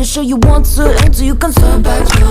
pretty sure you want to until you can turn back. You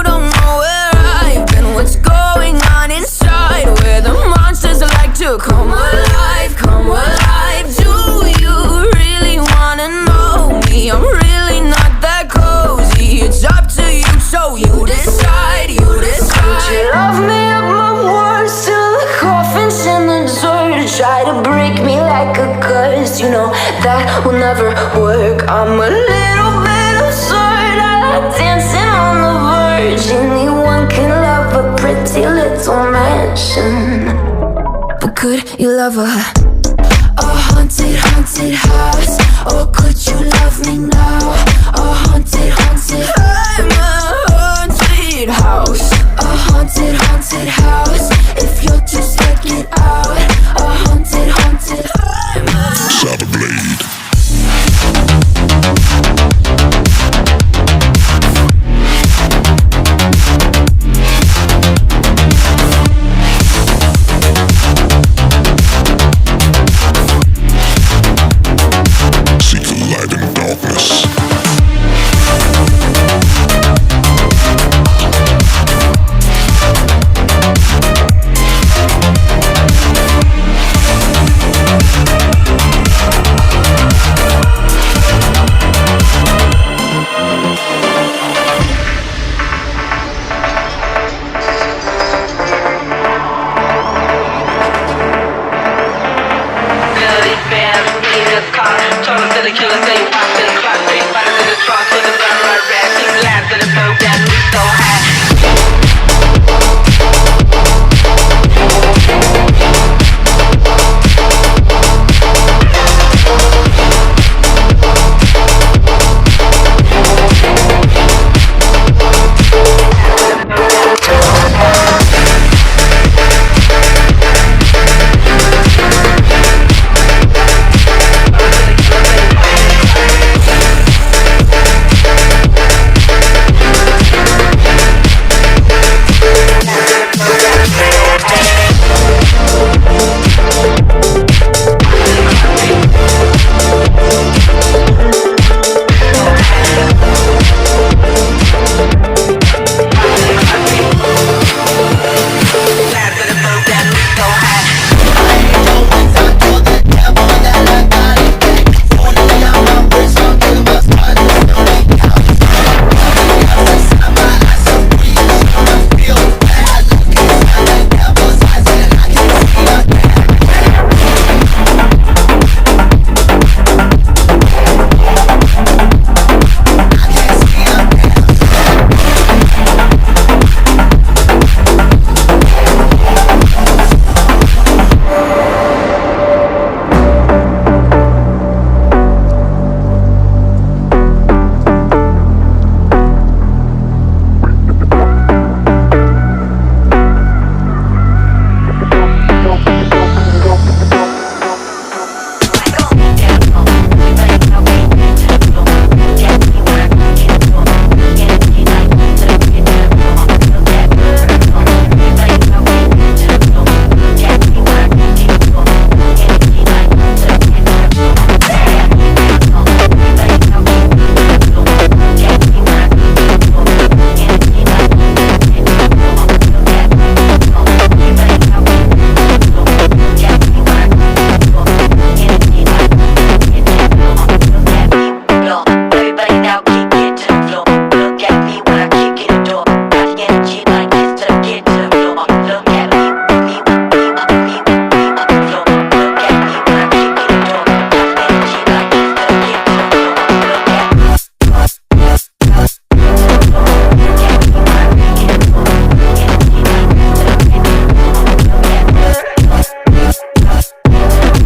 don't know where I've been, what's going on inside, where the monsters like to come alive, come alive. Do you really wanna know me? I'm really not that cozy. It's up to you, so you decide, you decide. Would you love me at my worst, till the coffin's in the dirt? Try to break me like a curse, you know that will never work. I'm a little bit absurd, I like dancing on the verge. Anyone can love a pretty little mansion, but could you love a haunted, haunted house? Or could you love me